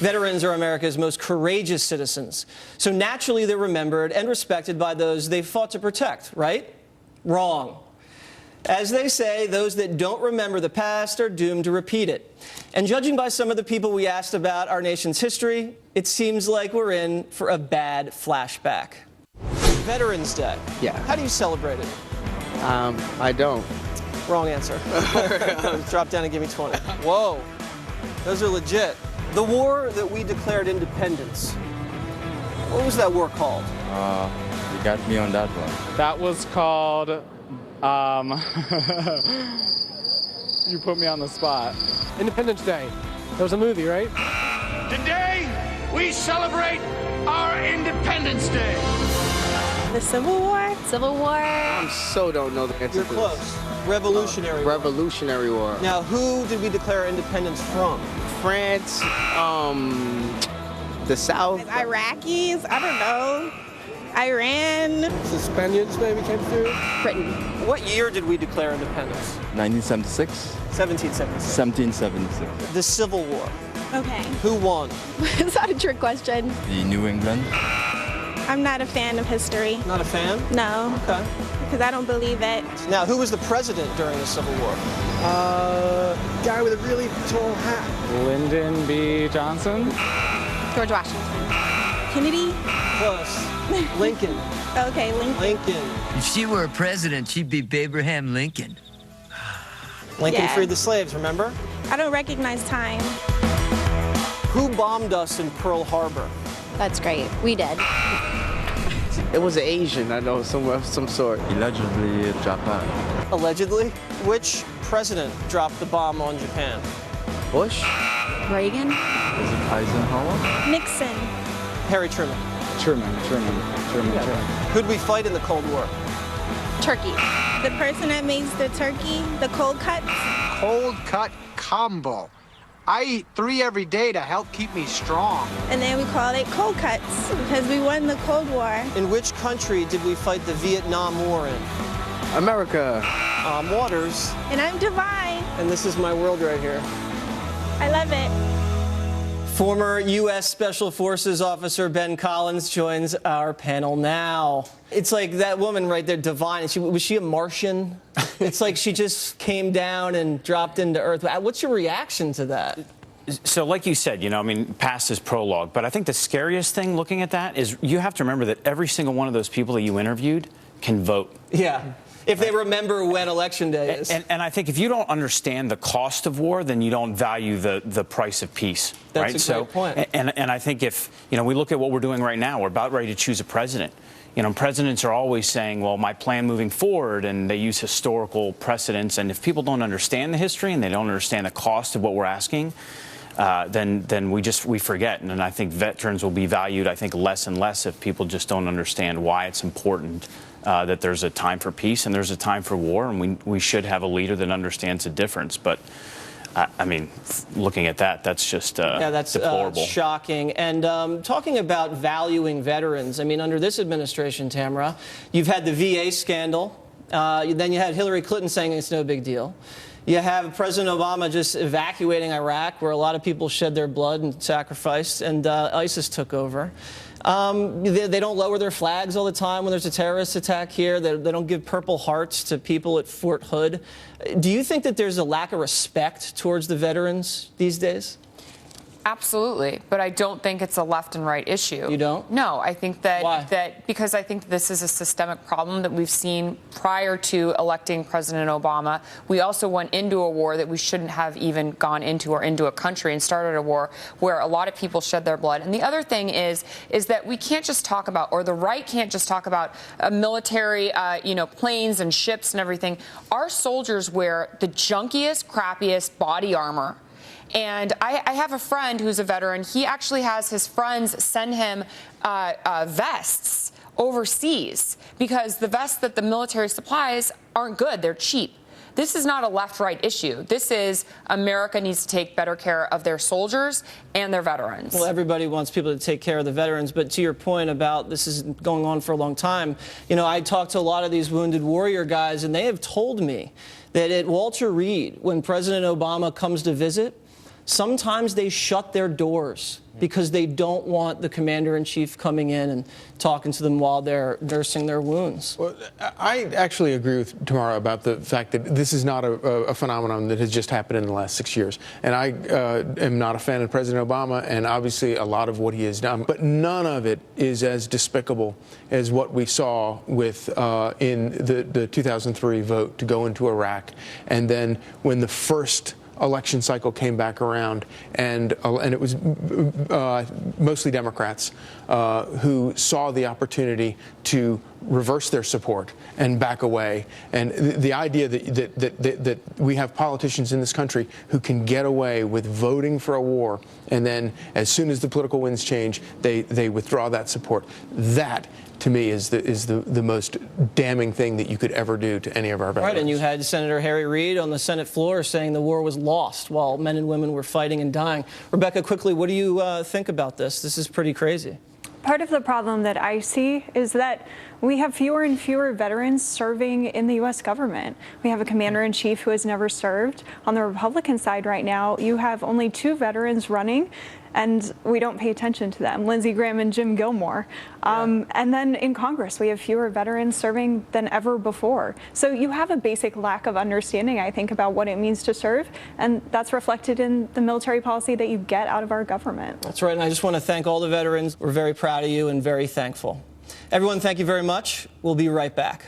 Veterans are America's most courageous citizens. So naturally, they're remembered and respected by those they fought to protect, right? Wrong. As they say, those that don't remember the past are doomed to repeat it. And judging by some of the people we asked about our nation's history, it seems like we're in for a bad flashback. Veterans Day. Yeah. How do you celebrate it? I don't. Wrong answer. Drop down and give me 20. Whoa. Those are legit. The war that we declared independence, what was that war called? You got me on that one. That was called, you put me on the spot. Independence Day. That was a movie, right? Today, we celebrate our Independence Day. The Civil War? Civil War? I so don't know the answer You're to close. this. Revolutionary War. Revolutionary War. Now, who did we declare independence from? France, the South. Iraqis? I don't know. Iran? The Spaniards maybe came through. Britain. What year did we declare independence? 1976? 1776. 1776. The Civil War. Okay. Who won? Is that a trick question? The New England? I'm not a fan of history. Not a fan? No, Okay. because I don't believe it. Now, who was the president during the Civil War? Guy with a really tall hat. Lyndon B. Johnson? George Washington. Kennedy? Close. Lincoln. Okay, Lincoln. Lincoln. If she were a president, she'd be Abraham Lincoln. Lincoln Yeah. freed the slaves, remember? I don't recognize time. Who bombed us in Pearl Harbor? That's great. We did. It was an Asian, I know, of some sort. Allegedly Japan. Allegedly. Which president dropped the bomb on Japan? Bush? Reagan? Was it Eisenhower? Nixon. Harry Truman. Truman. Who'd we fight in the Cold War? Turkey. The person that makes the turkey, the cold cuts. Cold cut combo. I eat 3 every day to help keep me strong. And then we call it cold cuts because we won the Cold War. In which country did we fight the Vietnam War in? America. Waters. And I'm divine. And this is my world right here. I love it. Former U.S. Special Forces officer Ben Collins joins our panel now. It's like that woman right there, Divine. Was she a Martian? It's like she just came down and dropped into Earth. What's your reaction to that? So like you said, I mean, past is prologue. But I think the scariest thing looking at that is you have to remember that every single one of those people that you interviewed can vote. Yeah. If they remember when Election Day is. And I think if you don't understand the cost of war, then you don't value the price of peace. That's right? a great point. And I think if, we look at what we're doing right now, we're about ready to choose a president. Presidents are always saying, well, my plan moving forward, and they use historical precedents. And if people don't understand the history and they don't understand the cost of what we're asking, then we forget. And I think veterans will be valued, I think, less and less if people just don't understand why it's important that there's a time for peace and there's a time for war, and we should have a leader that understands the difference. But I mean, looking at that, that's just that's deplorable. Shocking. And talking about valuing veterans, I mean, under this administration, Tamara, you've had the VA scandal. Then you had Hillary Clinton saying it's no big deal. You have President Obama just evacuating Iraq, where a lot of people shed their blood and sacrificed, and ISIS took over. They don't lower their flags all the time when there's a terrorist attack here. They don't give Purple Hearts to people at Fort Hood. Do you think that there's a lack of respect towards the veterans these days? Absolutely, but I don't think it's a left and right issue. You don't? No, I think that Why? Because I think this is a systemic problem that we've seen prior to electing President Obama. We also went into a war that we shouldn't have even gone into, or into a country and started a war where a lot of people shed their blood. And the other thing is that we can't just talk about, or the right can't just talk about military, planes and ships and everything. Our soldiers wear the junkiest, crappiest body armor. And I have a friend who's a veteran. He actually has his friends send him vests overseas because the vests that the military supplies aren't good. They're cheap. This is not a left-right issue. This is America needs to take better care of their soldiers and their veterans. Well, everybody wants people to take care of the veterans, but to your point about this is going on for a long time, I talked to a lot of these wounded warrior guys, and they have told me that at Walter Reed, when President Obama comes to visit, sometimes they shut their doors because they don't want the commander-in-chief coming in and talking to them while they're nursing their wounds. Well, I actually agree with Tamara about the fact that this is not a phenomenon that has just happened in the last 6 years. And I am not a fan of President Obama, and obviously a lot of what he has done. But none of it is as despicable as what we saw with in the 2003 vote to go into Iraq. And then when the first election cycle came back around, and it was mostly Democrats who saw the opportunity to reverse their support and back away. And the idea that we have politicians in this country who can get away with voting for a war, and then as soon as the political winds change, they withdraw that support. That, to me, is the most damning thing that you could ever do to any of our veterans. Right, and you had Senator Harry Reid on the Senate floor saying the war was lost while men and women were fighting and dying. Rebecca, quickly, what do you think about this? This is pretty crazy. Part of the problem that I see is that we have fewer and fewer veterans serving in the U.S. government. We have a commander-in-chief who has never served. On the Republican side right now, you have only 2 veterans running, and we don't pay attention to them, Lindsey Graham and Jim Gilmore. And then in Congress, we have fewer veterans serving than ever before. So you have a basic lack of understanding, I think, about what it means to serve, and that's reflected in the military policy that you get out of our government. That's right, and I just want to thank all the veterans. We're very proud of you and very thankful. Everyone, thank you very much. We'll be right back.